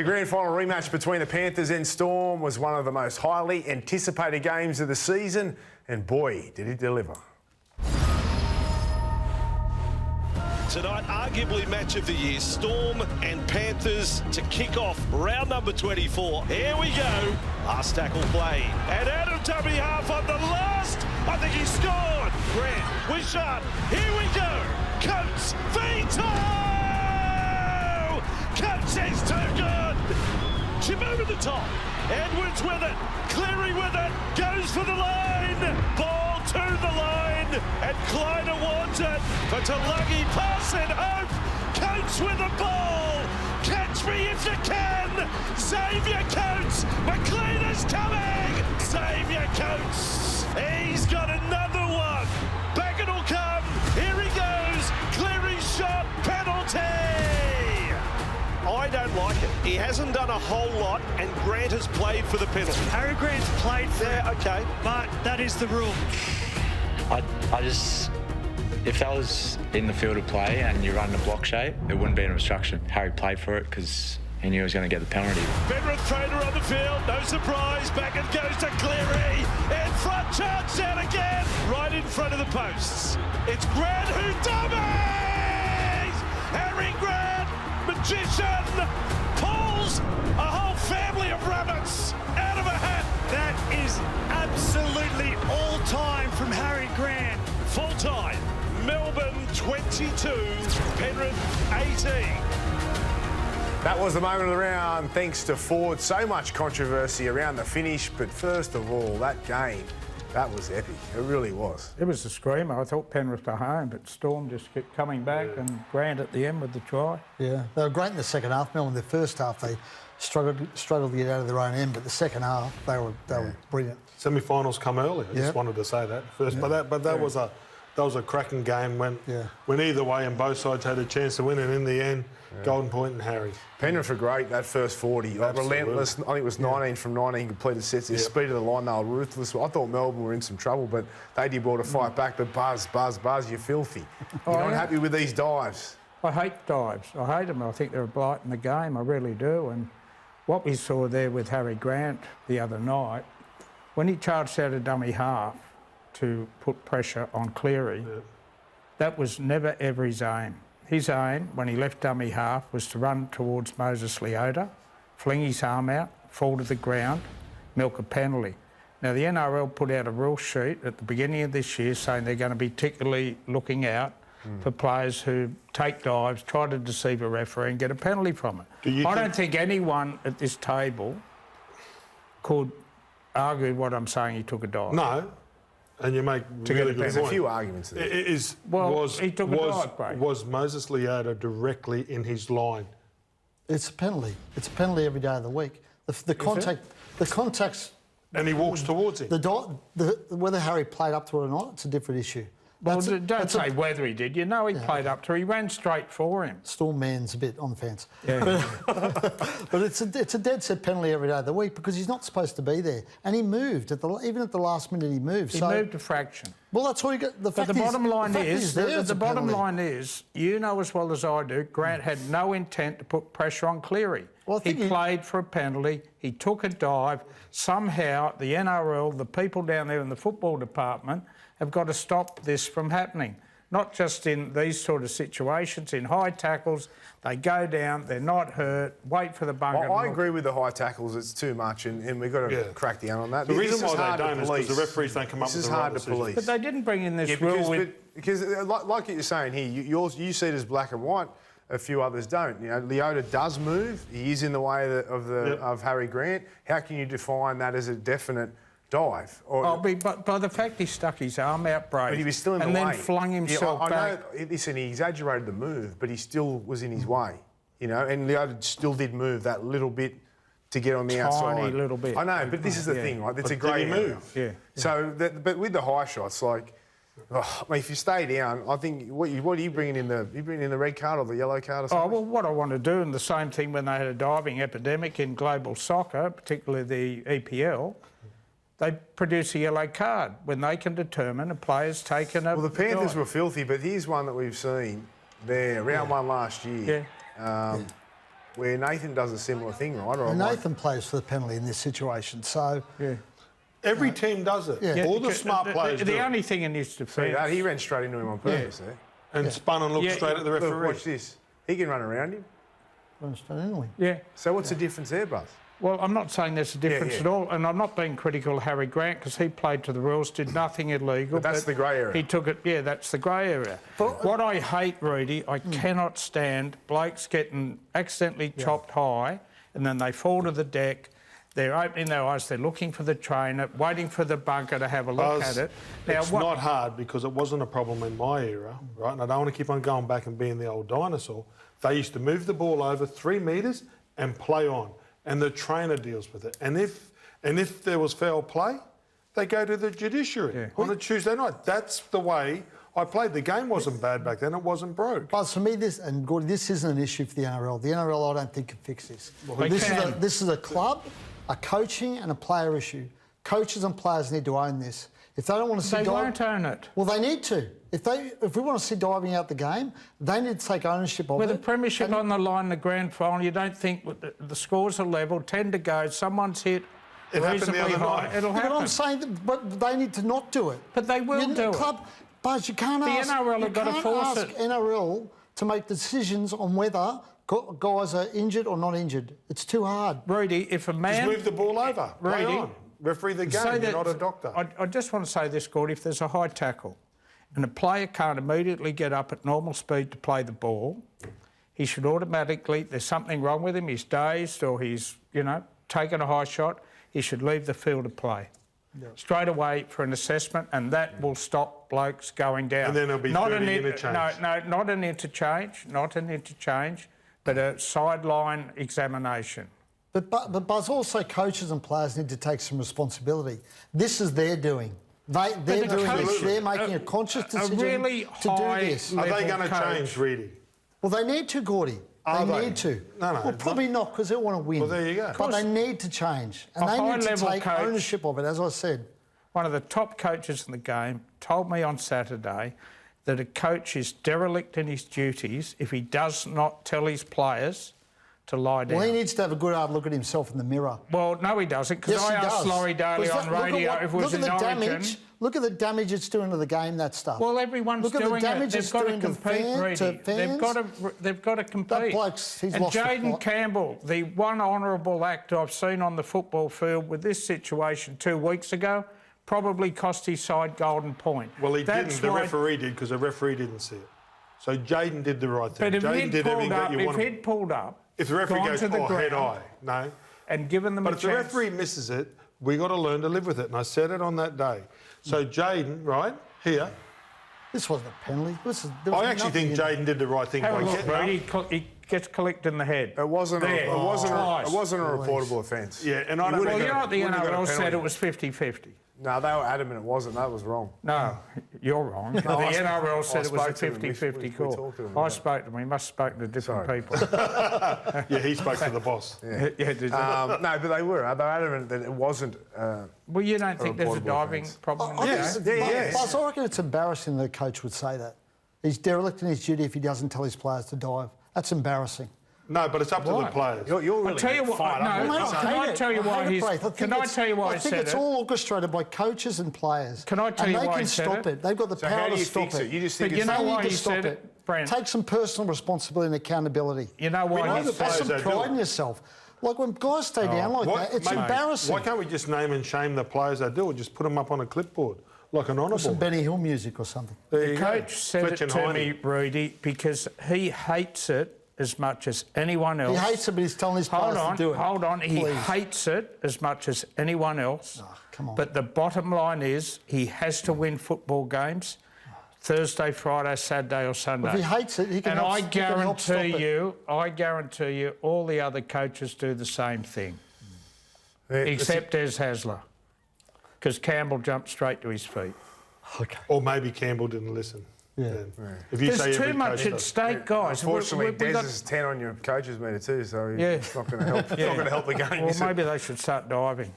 grand final rematch between the Panthers and Storm was one of the most highly anticipated games of the season, and boy, did it deliver. Tonight, arguably match of the year, Storm and Panthers to kick off round number 24. Here we go. Last tackle play. And Adam dummy half on the last. I think he scored. Grant, Wishart. Here we go. Coates, veto! Coates is too good. Chip over the top. Edwards with it. Cleary with it. Goes for the line. Ball to the line. And Kleiner wants it. For Tulagi, pass and hope. Coates with the ball. Catch me if you can. Save your Coates. McLean is coming. Save your Coates. He's got another one. Back it'll come. Here he goes. Cleary's shot. Penalty. I don't like it. He hasn't done a whole lot, and Grant has played for the penalty. Harry Grant's played for it, okay. But that is the rule. I just, if that was in the field of play and you run the block shape, it wouldn't be an obstruction. Harry played for it because he knew he was going to get the penalty. Penrith trainer on the field, no surprise. Back it goes to Cleary. In front, chance out again. Right in front of the posts. It's Grant who dummies! Harry Grant, magician, pulls a whole family of rabbits out of a hat. That is absolutely all time from Harry Grant. Full time. Melbourne 22, Penrith 18. That was the moment of the round, thanks to Ford. So much controversy around the finish, but first of all, that game, that was epic. It really was. It was a screamer. I thought Penrith were home, but Storm just kept coming back, and Grant at the end with the try. Yeah, they were great in the second half. Mel, in the first half, they struggled to get out of their own end, but the second half, they were brilliant. Semi-finals come early. I just wanted to say that first, but that was a cracking game. Went either way, and both sides had a chance to win, and in the end, Golden Point and Harry. Penrith were great that first 40. Like relentless. I think it was 19 from 19 completed sets. Their speed of the line, they were ruthless. I thought Melbourne were in some trouble, but they did well to fight back. But Buzz, you're filthy. You're not happy with these dives. I hate dives. I hate them. I think they're a blight in the game. I really do. And what we saw there with Harry Grant the other night, when he charged out a dummy half to put pressure on Cleary, that was never ever his aim. His aim, when he left dummy half, was to run towards Moses Leota, fling his arm out, fall to the ground, milk a penalty. Now, the NRL put out a rule sheet at the beginning of this year saying they're going to be particularly looking out for players who take dives, try to deceive a referee and get a penalty from it. I don't think anyone at this table could argue what I'm saying, he took a dive. No. And you make really good There's a few arguments there. He took a dive break. Was Moses Leota directly in his line? It's a penalty. It's a penalty every day of the week. The contact's... And he walks towards him. Whether Harry played up to it or not, it's a different issue. Well, don't say whether he did. You know he played up to it. He ran straight for him. Storm man's a bit on the fence. Yeah. But it's a dead set penalty every day of the week because he's not supposed to be there. And he moved. Even at the last minute, he moved. He moved a fraction. Well, that's all you get. The bottom line is, you know as well as I do, Grant had no intent to put pressure on Cleary. Well, he played for a penalty. He took a dive. Somehow, the NRL, the people down there in the football department, have got to stop this from happening. Not just in these sort of situations, in high tackles, they go down, they're not hurt, wait for the bunker. Well, I agree with the high tackles, it's too much, and we've got to crack down on that. The reason why they don't is because the referees don't come up with the right decision. This is hard to police. But they didn't bring in this rule because like you're saying here, you see it as black and white, a few others don't. You know, Leota does move, he is in the way of Harry Grant. How can you define that as a definite dive? But by the fact he stuck his arm out brave, but he was still in the way, and then flung himself back. I know. Listen, he exaggerated the move, but he still was in his way. You know, and Leota still did move that little bit to get on the outside. Tiny little bit. I know, but this is the thing, right? It's a great move. Yeah. So, but with the high shots, like, I mean, if you stay down, I think what are you bringing in the? You bringing in the red card or the yellow card or something? Oh well, what I want to do, and the same thing when they had a diving epidemic in global soccer, particularly the EPL. They produce a yellow card when they can determine a player's taken a... Well, the Panthers were filthy, but here's one that we've seen there, round one last year. where Nathan does a similar thing, right? Or And Nathan plays for the penalty in this situation, so... Yeah. Every team does it. Yeah. All the smart players do The it. only thing in his See defence... that? He ran straight into him on purpose there. And spun and looked straight at the Look, referee. watch this. He can run around him. Anyway. Yeah. So what's the difference there, Buzz? Well, I'm not saying there's a difference yeah. at all, and I'm not being critical of Harry Grant because he played to the rules, did nothing illegal. But that's the grey area. He took it, yeah, that's the grey area. What I hate, Rudy, I cannot stand blokes getting accidentally chopped high and then they fall to the deck, they're opening their eyes, they're looking for the trainer, waiting for the bunker to have a look Buzz, at it. Now, it's not hard because it wasn't a problem in my era, right? And I don't want to keep on going back and being the old dinosaur. They used to move the ball over 3 metres and play on. And the trainer deals with it. And if there was foul play, they go to the judiciary on a Tuesday night. That's the way I played. The game wasn't bad back then. It wasn't broke. But for me, this isn't an issue for the NRL. The NRL, I don't think, can fix this. Well, This is a club, a coaching and a player issue. Coaches and players need to own this. If they don't want to see They won't own it. well, they need to. If we want to see diving out the game, they need to take ownership of With it. the premiership on the line, the grand final, you don't think the scores are level, 10 to go, someone's hit It happened the reasonably other high, night. it'll But happen. I'm saying but they need to not do it. But they will do it. But you can't The ask... NRL have got to force ask it. NRL to make decisions on whether guys are injured or not injured. It's too hard. Rudy, if a man... Just move the ball over. Play Rudy, on. Referee the game. say You're that- not a doctor. I just want to say this, Gord, if there's a high tackle and a player can't immediately get up at normal speed to play the ball, he should automatically, there's something wrong with him, he's dazed or he's, taken a high shot, he should leave the field of play. Straight away for an assessment, and that will stop blokes going down. And then there'll be 30 interchange. No, not an interchange, but a sideline examination. But Buzz, also coaches and players need to take some responsibility. This is their doing. They're doing this. They're making a conscious decision really to do high this. Are they level going to coach. change, Reedy? Well, they need to, Gordy. Are they? Need to. No. Well, probably not because they want to win. Well, there you go. But they need to change. And A they need to high-level take coach- ownership of it, as I said. One of the top coaches in the game told me on Saturday that a coach is derelict in his duties if he does not tell his players to lie down. Well, he needs to have a good hard look at himself in the mirror. Well, no, he doesn't, because I asked Laurie Daly on radio if it was in Origin. Look at the damage it's doing to the game, that stuff. Well, everyone's Look at the doing damage it. They've it's got to doing to compete, Reedy. fans. They've got to compete. That bloke's, he's and lost the Jaden plot. Campbell, the one honourable act I've seen on the football field with this situation 2 weeks ago, probably cost his side golden point. Well, he That's didn't. The why- referee did because the referee didn't see it. So Jaden did the right thing. But if Jaden he'd did everything pulled up, that you if wanted. he'd pulled up, If the referee gone goes, to the head ground eye, no. and given them But a if the chance... referee misses it, we got to learn to live with it. And I said it on that day. So Jaden, right, here, This wasn't a penalty. I actually think Jaden did the right thing Have by a look, getting up. Reedy. He gets clicked in the head. It wasn't a Twice. reportable offence. Yeah, and I don't Well, think you know what the wouldn't have got a NRL said? penalty. It was 50-50. No, they were adamant it wasn't. That was wrong. No, you're wrong. The I spoke- NRL said I it was a spoke to them. We 50-50 talked call. to them I about spoke to them. He must have spoken to different Sorry. people. Yeah, he spoke to the boss. Yeah, did you? No, but they were adamant that it wasn't. Well, you don't think there's a reportable diving offence. problem in I the think game? it's- Buzz, I reckon it's embarrassing that a coach would say that. He's derelict in his duty if he doesn't tell his players to dive. That's embarrassing. No, but it's up to the players. You're really I'll tell you what. fired up. No, Mate, can I tell you why he's? Can I tell you why I he think said it's it? all orchestrated by coaches and players. Can I tell you and why they he can said stop it? it. They've got the So power how do to you stop fix it. it? You just But think you it's know They why need to he stop said it, Brent? Take some personal responsibility and accountability. You know why know he the said Have players some that do pride it. in yourself. Like when guys stay down like that, it's mate, embarrassing. Why can't we just name and shame the players that do it? Just put them up on a clipboard, like an honourable. Some Benny Hill music or something. There you go. Coach said Fletch it and to Heine. me, Rudy, because he hates it as much as anyone else. He hates it, but he's telling his players to do it. Hold on. He Please. hates it as much as anyone else. Oh, come on. But the bottom line is he has to win football games Thursday, Friday, Saturday or Sunday. If he hates it, he can And help, I he can help stop it. guarantee you, all the other coaches do the same thing, except Des Hasler, because Campbell jumped straight to his feet. Okay. Or maybe Campbell didn't listen. Yeah. If you say There's too every much coach at does. stake, guys. Unfortunately, We Des got- is 10 on your coaches meter too, so Yeah. it's not going to help. It's not going to help the game. Well, is it? maybe they should start diving.